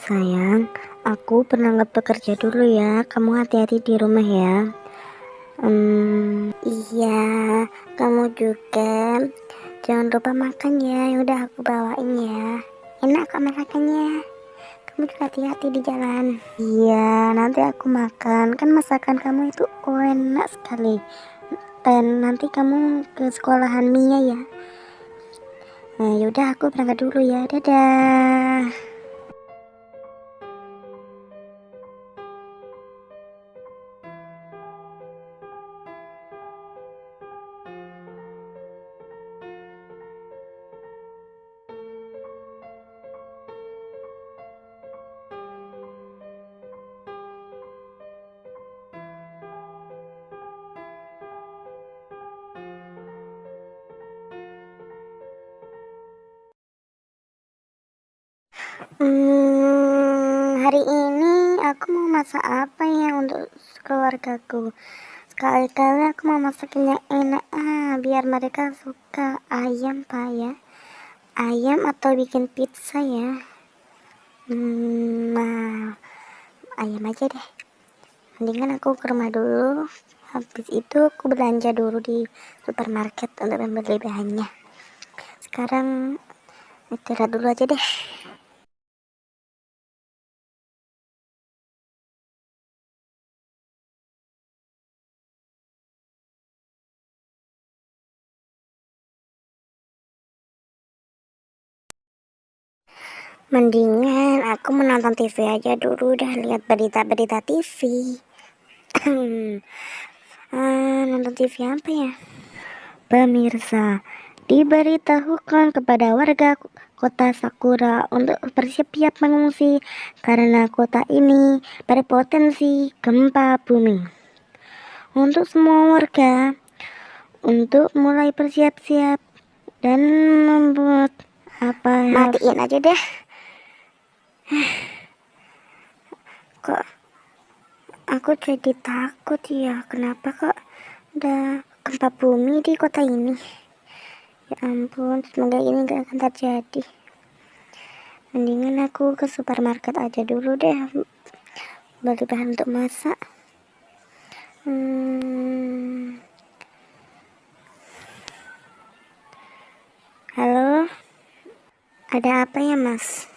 Sayang, aku berangkat bekerja dulu ya. Kamu hati-hati di rumah ya. Iya, kamu juga. Jangan lupa makan ya. Udah aku bawain ya. Enak kok masakannya. Kamu juga hati-hati di jalan. Iya, nanti aku makan. Kan masakan kamu itu enak sekali. Dan nanti kamu ke sekolahan Mia ya. Nah, yaudah aku berangkat dulu ya. Dadah. Hari ini aku mau masak apa ya untuk keluargaku. Sekali-kali aku mau masakin yang enak biar mereka suka. Ayam pak ya, ayam atau bikin pizza ya. Nah, ayam aja deh. Mendingan aku ke rumah dulu. Habis itu aku belanja dulu di supermarket untuk membeli bahannya. Sekarang istirahat dulu aja deh. Mendingan aku menonton TV aja dulu, dah lihat berita-berita TV. Nonton TV apa ya? Pemirsa, diberitahukan kepada warga kota Sakura untuk bersiap-siap mengungsi karena kota ini berpotensi gempa bumi. Untuk semua warga, untuk mulai bersiap-siap dan membuat apa ya? Matiin aja deh. Kok aku jadi takut ya, kenapa kok udah gempa bumi di kota ini? Ya ampun, semoga ini gak akan terjadi. Mendingan aku ke supermarket aja dulu deh, beli bahan untuk masak. Halo, ada apa ya mas?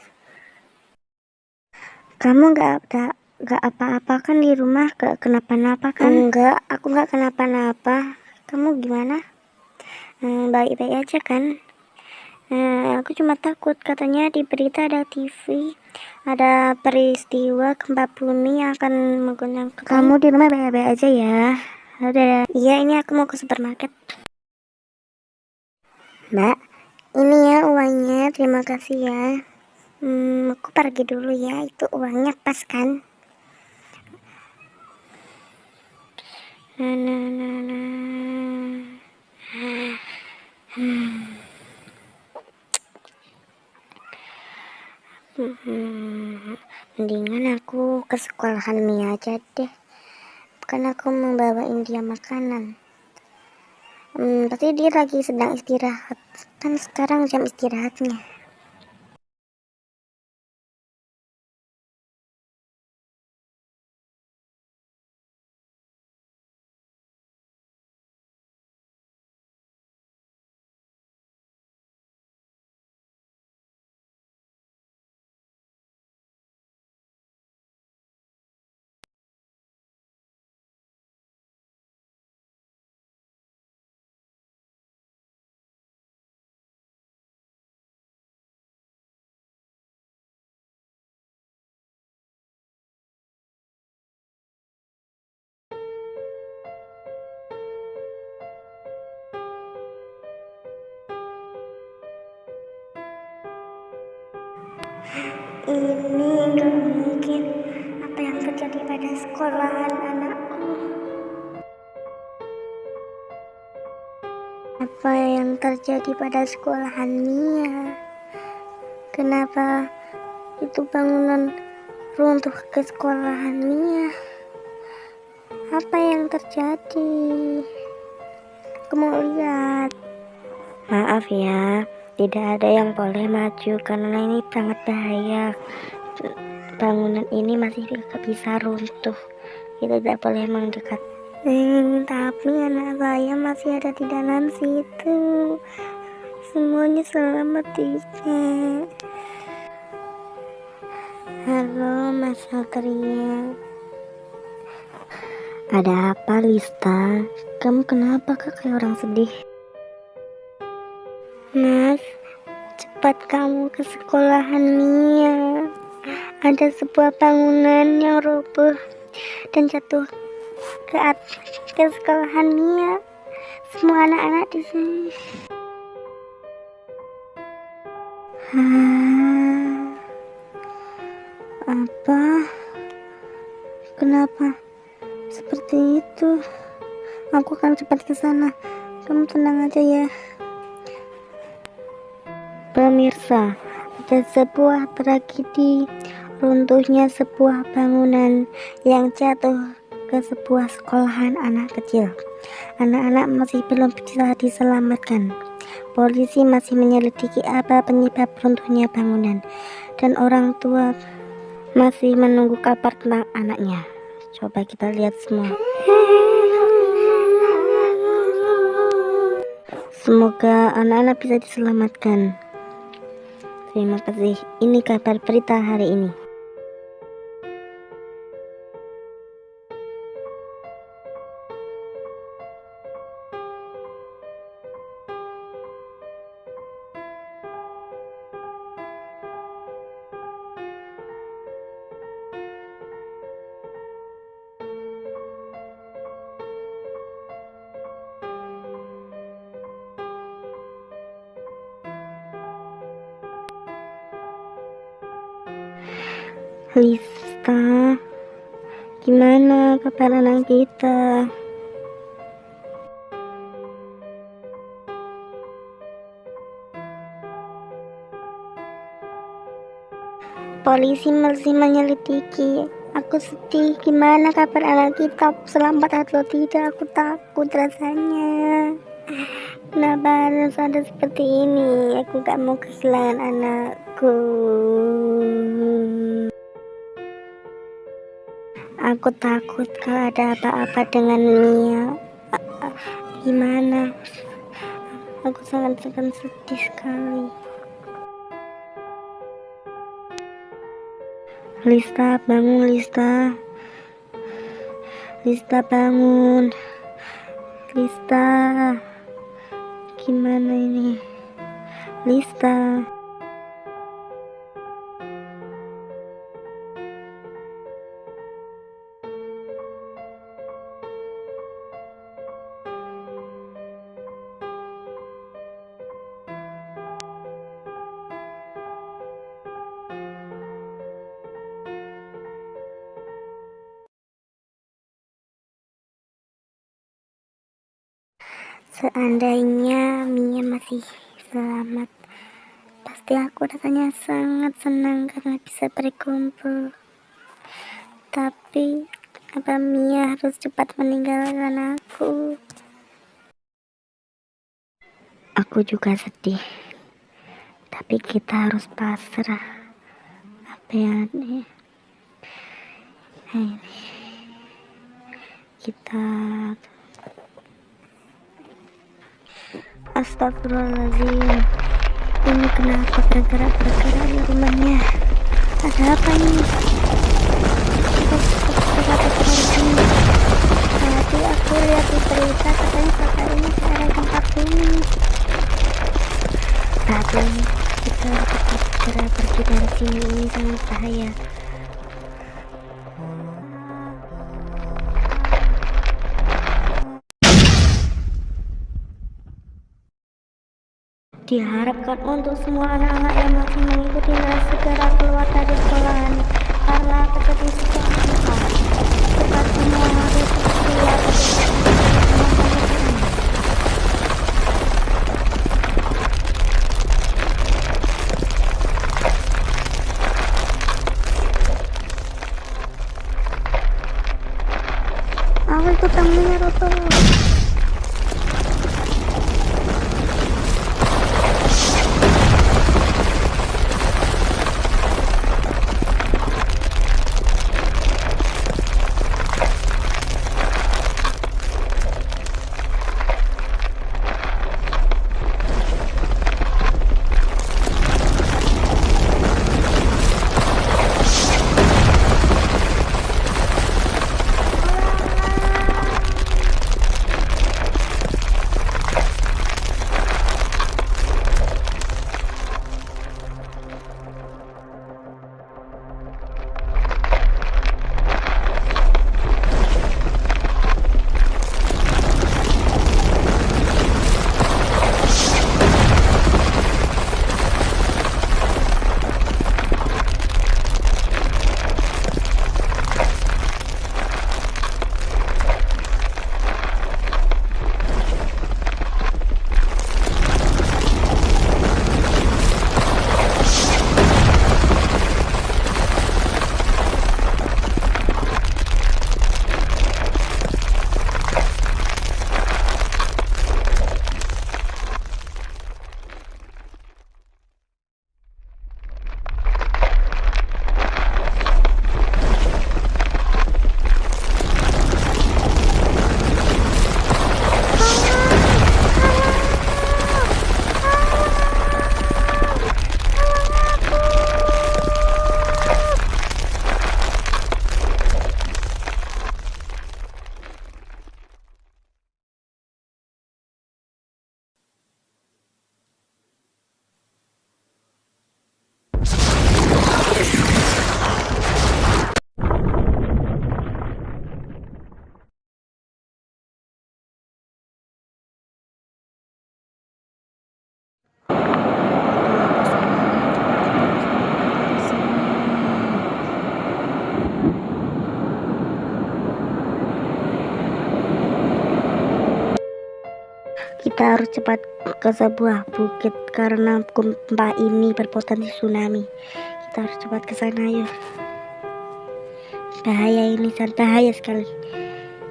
Kamu gak apa-apa kan di rumah? Gak kenapa-napa kan? Enggak, aku gak kenapa-napa. Kamu gimana? Baik-baik aja kan? Aku cuma takut, katanya di berita ada TV, ada peristiwa gempa bumi yang akan menggunakan. Kamu di rumah baik-baik aja ya. Udah. Iya, ini aku mau ke supermarket. Mbak, ini ya uangnya, terima kasih ya. Aku pergi dulu ya, itu uangnya pas kan? Mendingan aku ke sekolahan Mia aja deh, bukan aku membawain dia makanan. Pasti dia lagi sedang istirahat, kan sekarang jam istirahatnya. Ini gak mungkin, apa yang terjadi pada sekolahan anakku. Apa yang terjadi pada sekolahan Mia? Kenapa itu bangunan runtuh ke sekolahan Mia? Apa yang terjadi? Aku mau lihat. Maaf ya, tidak ada yang boleh maju karena ini sangat bahaya. bangunan ini masih bisa runtuh. Kita tidak boleh mendekat. Tapi anak saya masih ada di dalam situ. Semuanya selamat tidak? Halo Mas Satria. Ada apa Lista? Kamu kenapa kak kayak orang sedih? Mas, cepat kamu ke sekolahan Mia. Ada sebuah bangunan yang roboh dan jatuh ke sekolahan Mia. Semua anak-anak di sini. Apa? Kenapa seperti itu? Aku akan cepat ke sana. Kamu tenang aja ya. Pemirsa, ada sebuah tragedi runtuhnya sebuah bangunan yang jatuh ke sebuah sekolahan anak kecil. Anak-anak masih belum bisa diselamatkan. Polisi masih menyelidiki apa penyebab runtuhnya bangunan, dan orang tua masih menunggu kabar tentang anaknya. Coba kita lihat semua. Semoga anak-anak bisa diselamatkan. Terima kasih. Ini kabar berita hari ini. Lista, gimana kabar anak kita? Polisi masih menyelidiki. Aku sedih. Gimana kabar anak kita? Selamat atau tidak? Aku takut rasanya. Kenapa harus ada seperti ini? Aku gak mau kehilangan anakku. Aku takut kalau ada apa-apa dengan Mia. Gimana? Aku sangat sedih sekali. Lista, bangun Lista. Lista, bangun. Lista, gimana ini? Lista. Seandainya Mia masih selamat, pasti aku rasanya sangat senang karena bisa berkumpul. Tapi apa Mia harus cepat meninggalkan aku? Aku juga sedih, tapi kita harus pasrah. Apa ya nih? Kita Astagfirullahaladzim, ini kenapa bergerak di rumahnya? Ada apa ini? Tadi aku lihat di berita katanya kakak ini ada tempat ini. Tapi kita harus segera pergi dari sini, ini sangat bahaya. Diharapkan untuk semua anak-anak yang masih mengikuti segera keluar dari sekolahan karena terjadi sesuatu. Kita semua harus keluar dari awal itu tamunya Roto. Kita harus cepat ke sebuah bukit karena gempa ini berpotensi tsunami. Kita harus cepat ke sana, yuk. Bahaya ini, sangat bahaya sekali.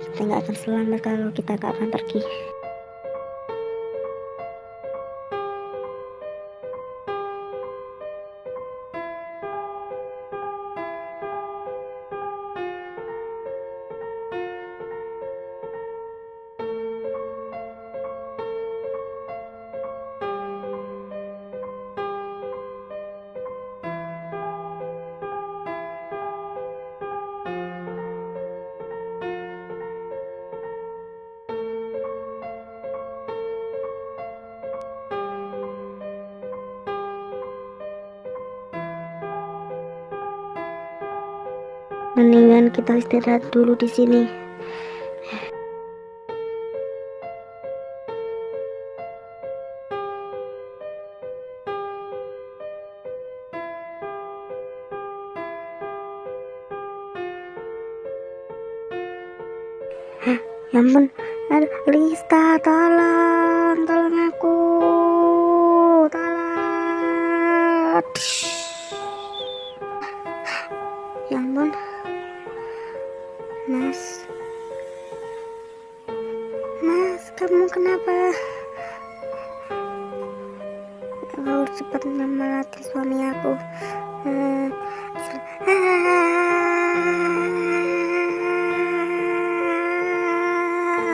Kita nggak akan selamat kalau kita nggak akan pergi. Mendingan kita istirahat dulu di sini. Hah, ya ampun, aduh, Lista, tolong aku, tolong. Ya ampun, Mas, kamu kenapa? Aku harus cepat melatih suami aku.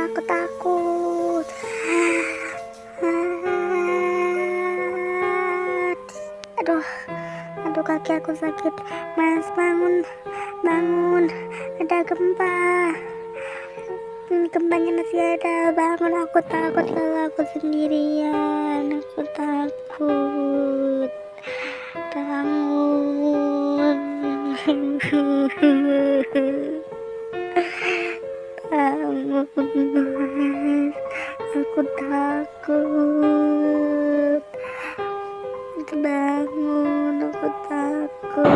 Aku takut. Aduh, kaki aku sakit. Mas, bangun, ada gempa. Gempanya masih ada. Bangun, aku takut kalau aku sendirian. Aku takut. Bangun. Bangun, Mas. Aku takut. Bangun, aku takut.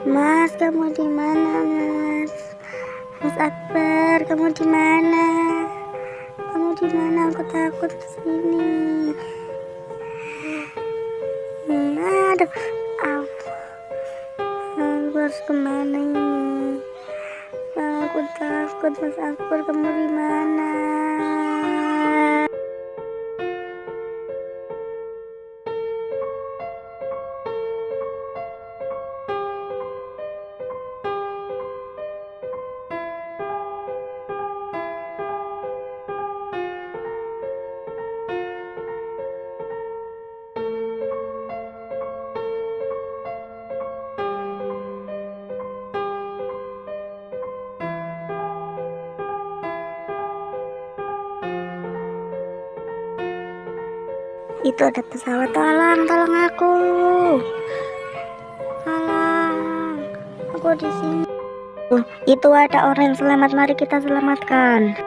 Mas, kamu di mana, Mas? Mas Akbar, kamu di mana? Kamu di mana? Aku takut kesini. Aduh, aku harus kemana ini? Aku takut, Mas Akbar, kamu di mana? Itu ada pesawat, tolong aku. Tolong, aku di sini. Itu ada orang yang selamat, mari kita selamatkan.